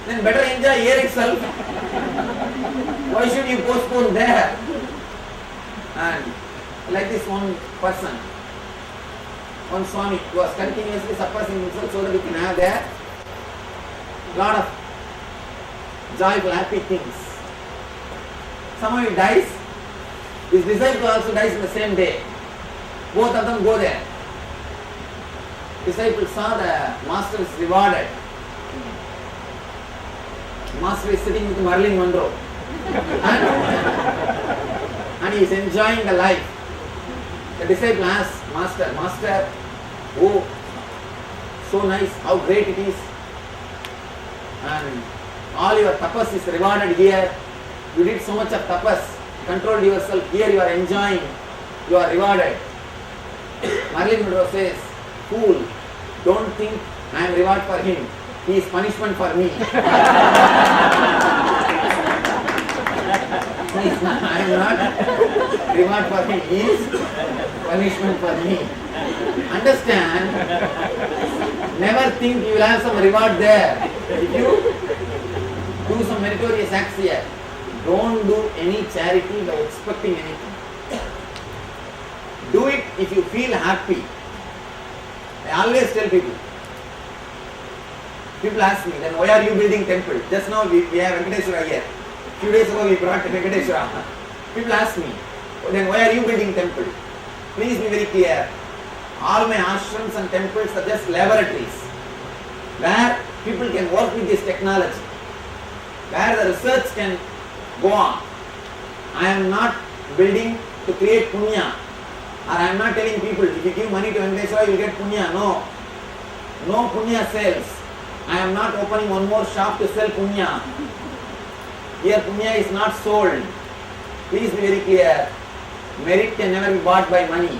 then better enjoy here itself. Why should you postpone there? And like this one person, one Swami, who was continuously suppressing himself so that he can have there lot of joyful, happy things. Somehow he dies. His disciple also dies in the same day. Both of them go there. Disciple saw the master is rewarded. Master is sitting with Marilyn Monroe. And he is enjoying the life. The disciple asks Master, Master, oh, so nice, how great it is. And all your tapas is rewarded here. You did so much of tapas, controlled yourself. Here you are enjoying, you are rewarded. Marilyn Monroe says, fool, don't think I am reward for him. He is punishment for me. I am not reward for him. He is punishment for me. Understand? Never think you will have some reward there. If you do some meritorious acts here, don't do any charity by expecting anything. Do it if you feel happy. I always tell people. People ask me, then why are you building temple? Just now we have Venkateshwara here. Few days ago we brought Venkateshwara. People ask me, then why are you building temple? Please be very clear. All my ashrams and temples are just laboratories where people can work with this technology, where the research can go on. I am not building to create punya, or I am not telling people if you give money to Venkateshwara you will get punya. No. No punya sales. I am not opening one more shop to sell punya. Here punya is not sold. Please be very clear. Merit can never be bought by money.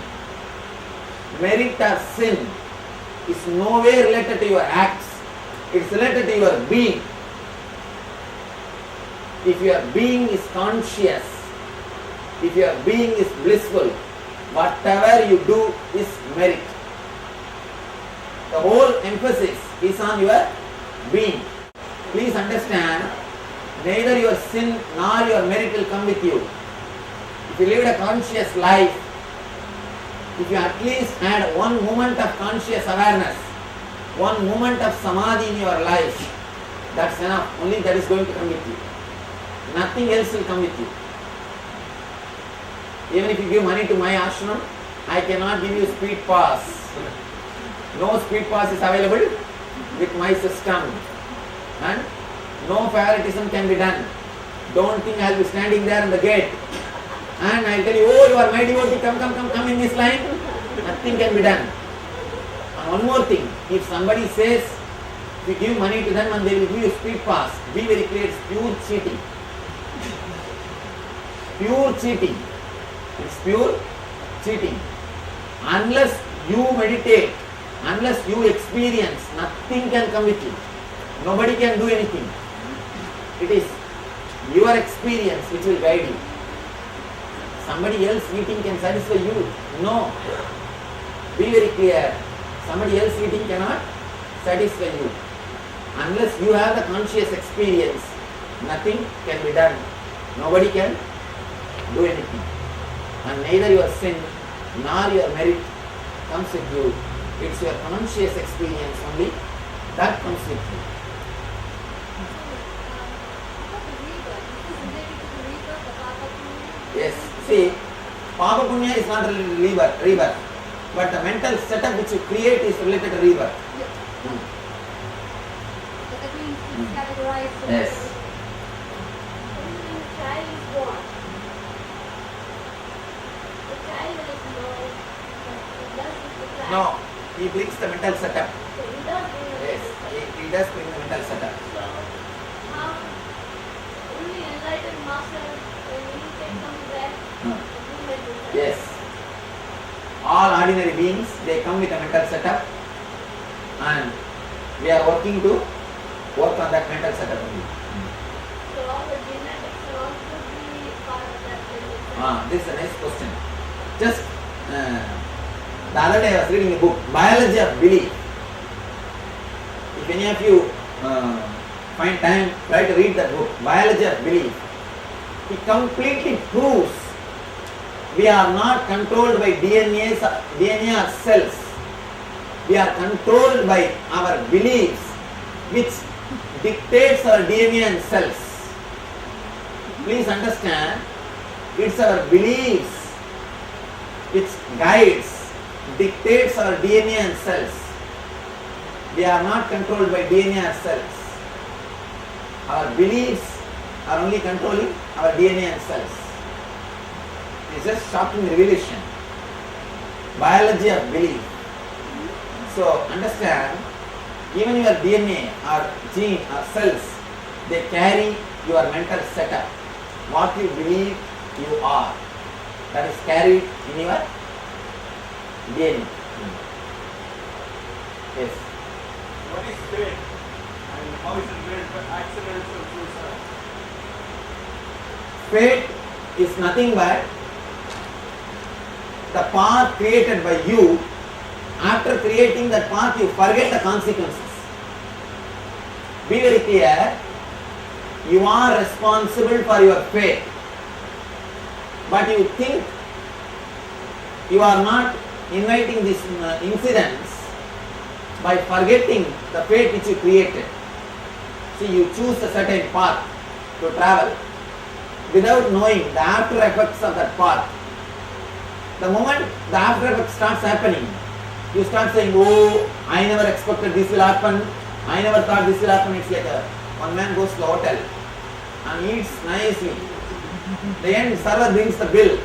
Merit or sin is no way related to your acts. It is related to your being. If your being is conscious, if your being is blissful, whatever you do is merit. The whole emphasis is on your being. Please understand, neither your sin nor your merit will come with you. If you live a conscious life, if you at least had one moment of conscious awareness, one moment of samadhi in your life, that's enough. Only that is going to come with you. Nothing else will come with you. Even if you give money to my ashram, I cannot give you speed pass. No speed pass is available with my system. And no favoritism can be done. Don't think I will be standing there on the gate and I will tell you, oh, you are my devotee, come in this line. Nothing can be done. And one more thing, if somebody says, if you give money to them and they will give you speed pass, be very clear, it's pure cheating. Pure cheating. It's pure cheating. Unless you meditate, unless you experience, nothing can come with you. Nobody can do anything. It is your experience which will guide you. Somebody else eating can satisfy you. No. Be very clear. Somebody else eating cannot satisfy you. Unless you have the conscious experience, nothing can be done. Nobody can do anything. And neither your sin nor your merit comes with you. It's your conscious experience only that comes with you. Yes. See, Papa Punya is not rebirth, but the mental setup which you create is related to rebirth. Yes. So that means it's categorized. Yes. When the child is born, the child is born, does the child? No, he brings the mental setup. So he does bring the Yes, he does bring the mental setup. How only enlightened master when he can come back Hmm. he has the Yes. All ordinary beings, they come with a mental setup and we are working to work on that mental setup only. So all the genetics will also be part of that. This is a nice question. Just the other day I was reading a book, Biology of Belief. If any of you find time, try to read that book, Biology of Belief. It completely proves we are not controlled by DNA or cells. We are controlled by our beliefs, which dictates our DNA and cells. Please understand, it's our beliefs which guides, dictates our DNA and cells. We are not controlled by DNA or cells. Our beliefs are only controlling our DNA and cells. It's just shocking revelation. Biology of belief. So understand, even your DNA or gene or cells, they carry your mental setup. What you believe you are, that is carried in your DNA. Yes. What is fate and how is it related to accidents or suicide? Fate is nothing but the path created by you. After creating that path, you forget the consequences. Be very clear. You are responsible for your fate. But you think you are not inviting these incidents by forgetting the fate which you created. See, you choose a certain path to travel without knowing the after effects of that path. The moment the after effect starts happening, you start saying, oh, I never expected this will happen. I never thought this will happen. It's like one man goes to the hotel and eats nicely. The end server brings the bill.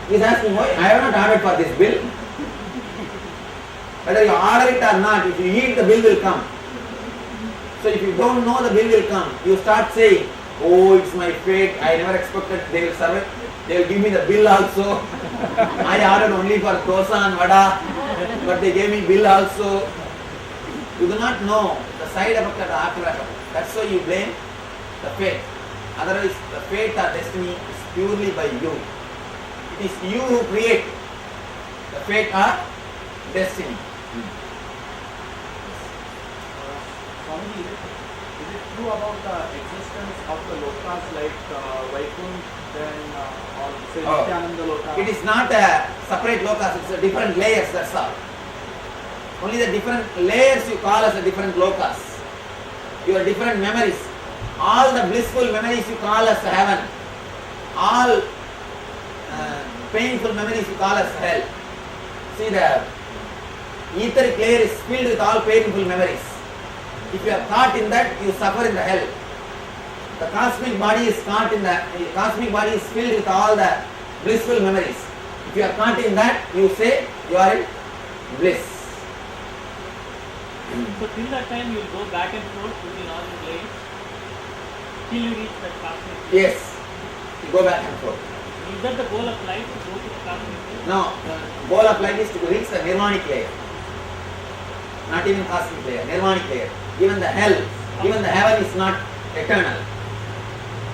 He's asking, why? I have not ordered for this bill. Whether you order it or not, if you eat, the bill will come. So if you don't know the bill will come, you start saying, oh, it's my fate. I never expected they will serve it. They will give me the bill also. I ordered only for dosa and vada, but they gave me bill also. You do not know the side effect of the after effect. That's why you blame the fate. Otherwise, the fate or destiny is purely by you. It is you who create the fate or destiny. Swamiji, is it true about the existence of the lokas like Vaikuntha or say Oh. Nityananda Loka? It is not a separate lokas, it's a different layers, that's all. Only the different layers you call as a different lokas. Your different memories. All the blissful memories you call as heaven. All painful memories you call as hell. See, the etheric layer is filled with all painful memories. If you are caught in that, you suffer in the hell. The cosmic body is caught in the cosmic body is filled with all the blissful memories. If you are caught in that, you say you are in bliss. So till that time you will go back and forth between all the lanes till you reach that cosmic. Yes, you go back and forth. Is that the goal of life, to go to the cosmic plane? No, the goal of life is to reach the nirvanic layer. Not even cosmic layer, nirvanic layer. Even the hell, even the heaven is not eternal.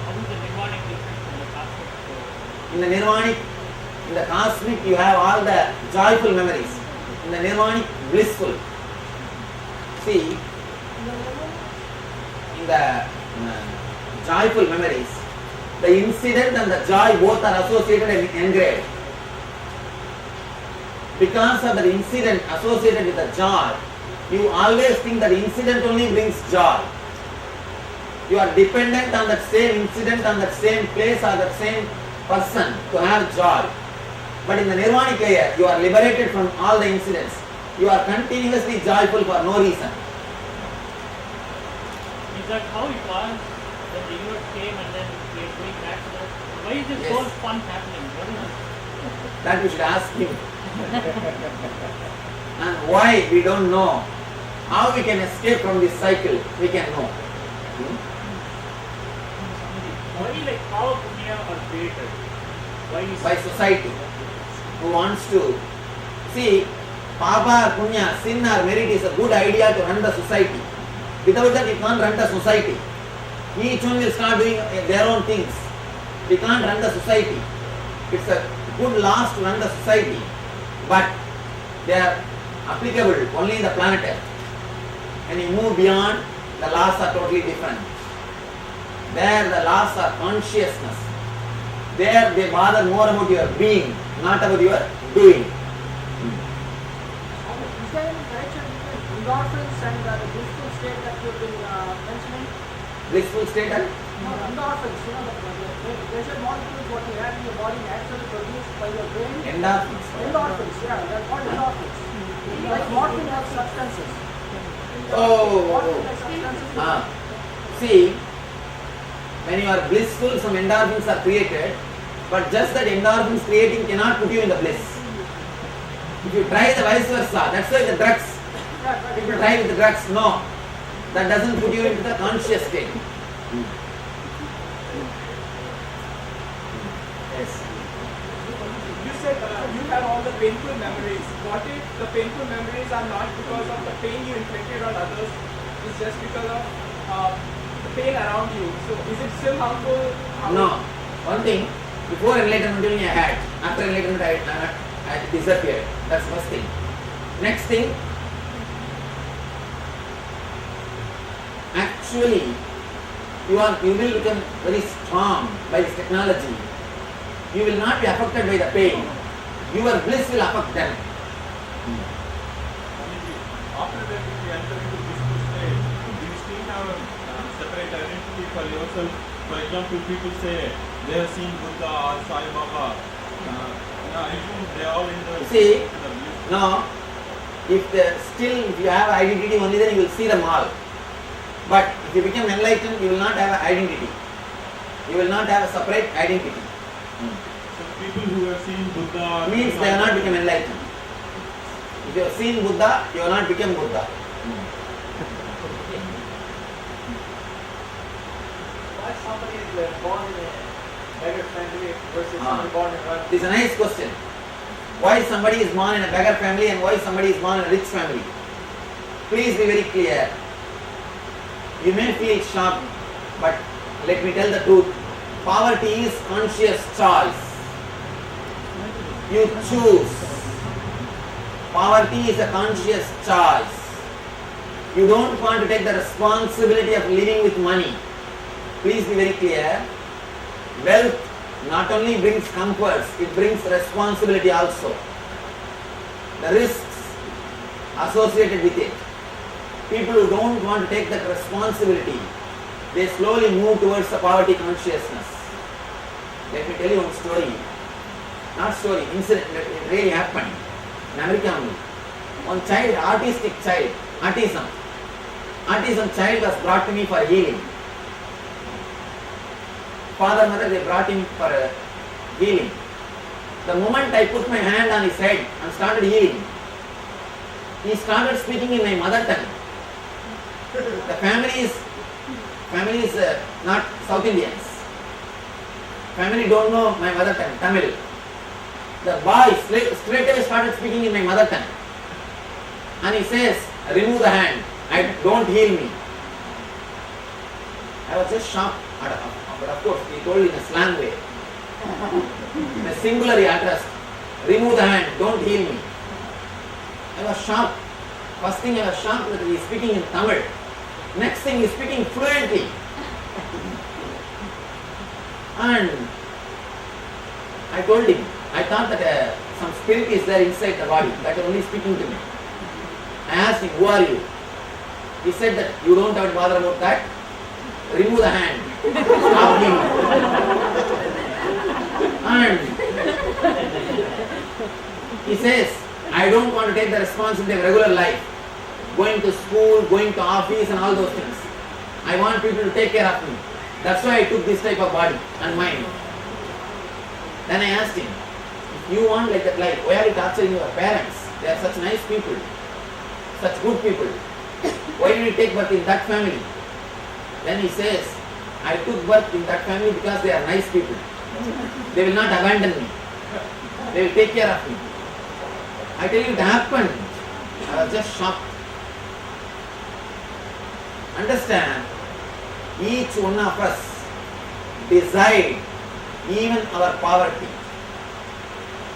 How is the nirvanic different from the cosmic plane? In the nirvanic, in the cosmic, you have all the joyful memories. In the nirvanic, blissful. See, in the joyful memories, the incident and the joy both are associated and engraved. Because of the incident associated with the joy, you always think that incident only brings joy. You are dependent on that same incident, on that same place or that same person to have joy. But in the nirvanic layer, you are liberated from all the incidents. You are continuously joyful for no reason. Is that how it was when the universe came and then we are going back to that? Why is this Yes. whole fun happening? What is it? That you should ask him. And why we don't know. How we can escape from this cycle, we can know. Why like power punya are created? Why is By society who wants to see Papa or Punya, sin or merit is a good idea to run the society. Without that, we can't run the society. Each one will start doing their own things. We can't run the society. It's a good laws to run the society, but they are applicable only in the planet Earth. When you move beyond, the laws are totally different. There the laws are consciousness. There they bother more about your being, not about your doing. Is there any connection between endorphins and the blissful state that you've been mentioning? Blissful state and No, endorphins, the pleasure molecules what you have in your body naturally produced by your brain. endorphins. Endorphins, yeah, they're called endorphins. Like morphine-like substances. Oh. Morphine-like substances. See, when you are blissful, some endorphins are created, but just that endorphins creating cannot put you in the bliss. If you try the vice versa, that's why the drugs. Yeah, right. People try with the drugs, no. That doesn't put you into the conscious state. Yes. You said you have all the painful memories. What if the painful memories are not because of the pain you inflicted on others? It's just because of the pain around you. So is it still harmful? No. One thing, before enlightenment only I had, after enlightenment I disappeared. That's first thing. Next thing, actually, you will become very strong by this technology. You will not be affected by the pain. Your bliss will affect them. After that, if you enter into this state, do you still have a separate identity for yourself? For example, people say they have seen Buddha or Sai Baba. I assume they are all in the See, in the bliss. now, if you have identity only, then you will see them all. But if you become enlightened, you will not have an identity. You will not have a separate identity. So people who have seen Buddha Means they have not become enlightened. If you have seen Buddha, you have not become Buddha. Why somebody is born in a beggar family versus somebody born in a royal This is a nice question. Why somebody is born in a beggar family and why somebody is born in a rich family? Please be very clear. You may feel shocked, but let me tell the truth. Poverty is conscious choice. You choose. Poverty is a conscious choice. You don't want to take the responsibility of living with money. Please be very clear. Wealth not only brings comforts, it brings responsibility also. The risks associated with it. People who don't want to take that responsibility, they slowly move towards the poverty consciousness. Let me tell you one story. Not story, incident that it really happened in America only. One child, autistic child, autism child was brought to me for healing. Father, mother, they brought him for healing. The moment I put my hand on his head and started healing, he started speaking in my mother tongue. The family is not South Indians. Family don't know my mother tongue, Tamil. The boy straight away started speaking in my mother tongue. And he says, remove the hand, don't heal me. I was just shocked. But of course, he told in a slang way. In a singular he addressed, remove the hand, don't heal me. I was shocked. First thing I was shocked that he is speaking in Tamil. Next thing he is speaking fluently. And I told him, I thought that some spirit is there inside the body that is only speaking to me. I asked him, who are you? He said that you don't have to bother about that. Remove the hand. Stop him. And he says, I don't want to take the responsibility of regular life. Going to school, going to office and all those things. I want people to take care of me. That's why I took this type of body and mind. Then I asked him, if you want like that life, why are you torturing your parents? They are such nice people, such good people. Why did you take birth in that family? Then he says, I took birth in that family because they are nice people. They will not abandon me. They will take care of me. I tell you, it happened. I was just shocked. Understand, each one of us decide even our poverty.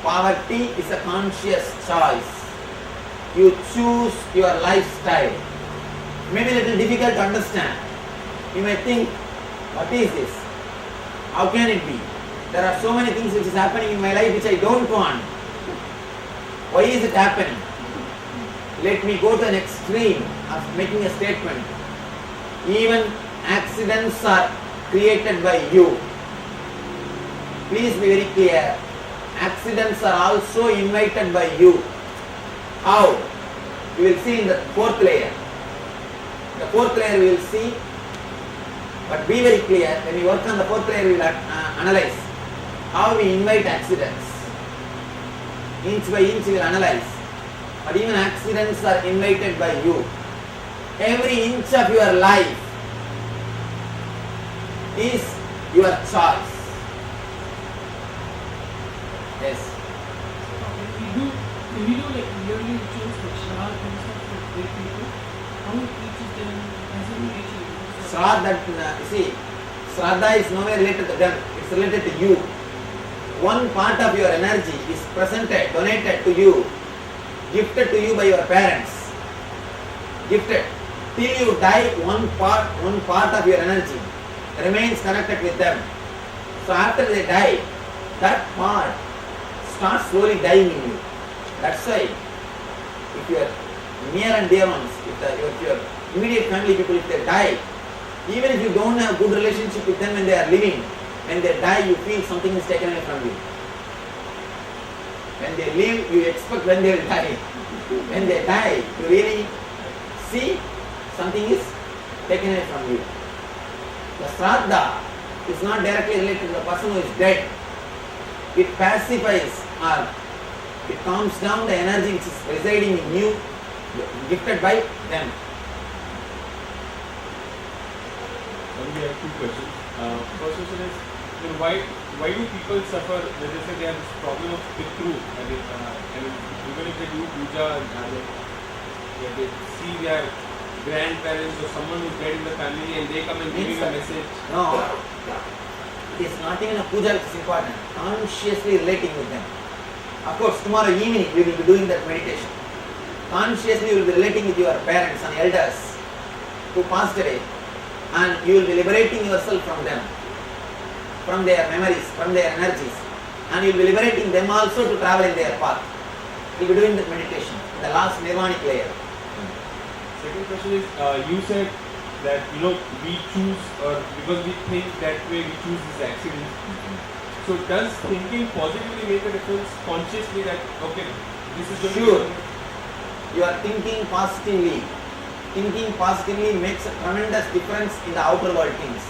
Poverty is a conscious choice. You choose your lifestyle. Maybe a little difficult to understand. You may think, What is this? How can it be? There are so many things which is happening in my life which I don't want. Why is it happening? Let me go to an extreme of making a statement. Even accidents are created by you. Please be very clear. Accidents are also invited by you. How? We will see in the fourth layer. The fourth layer we will see. But be very clear, when we work on the fourth layer, we will analyze how we invite accidents. Inch by inch we will analyze. But even accidents are invited by you. Every inch of your life is your choice. Yes. When we do like yearly rituals like Shraddha and stuff for great people, how it teaches them as a relation? Shraddha, see, Shraddha is nowhere related to them, it's related to you. One part of your energy is presented, donated to you, gifted to you by your parents. Gifted. Till you die, one part of your energy remains connected with them. So after they die, that part starts slowly dying in you. That's why if your near and dear ones, if your immediate family people, if they die, even if you don't have good relationship with them when they are living, when they die you feel something is taken away from you. When they live, you expect when they will die. When they die, you really see something is taken away from you. The Shraddha is not directly related to the person who is dead. It pacifies or it calms down the energy which is residing in you, gifted by them. We have two questions. First question is, why do people suffer when they say they have this problem of pitru? And even if they do puja and they see their grandparents or someone who's dead in the family and they come and give you a message. No, it is not even a puja which is important. Consciously relating with them. Of course, tomorrow evening we will be doing that meditation. Consciously you will be relating with your parents and elders who passed away, and you will be liberating yourself from them, from their memories, from their energies, and you will be liberating them also to travel in their path. You will be doing that meditation in the last nirvanic layer. Second question is, you said that we choose, or because we think that way we choose these accidents. So does thinking positively make a difference consciously that okay, this is going Sure. to be You are thinking positively. Thinking positively makes a tremendous difference in the outer world things.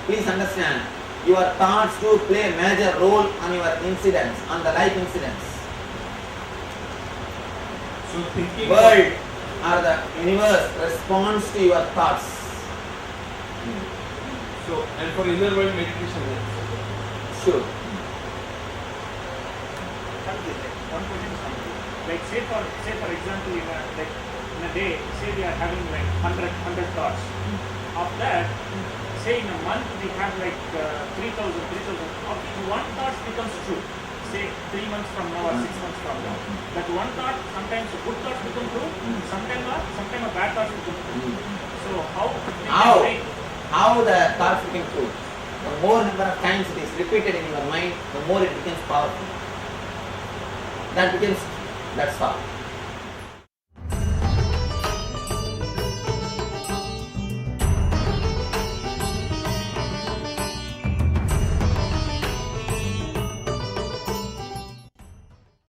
Please understand, your thoughts do play a major role on your incidents, on the life incidents. so thinking World or the universe responds to your thoughts. So and for inner world meditation, Sure. One question is something. Like say for example in a day, say we are having like 100 thoughts. Of that, say in a month we have like 3,000. Of each one thought becomes true. Say 3 months from now or 6 months from now. That one thought, sometimes a good thoughts become true, sometimes a bad thoughts become true. So How the thoughts become true? The more number of times it is repeated in your mind, the more it becomes powerful. That's thought.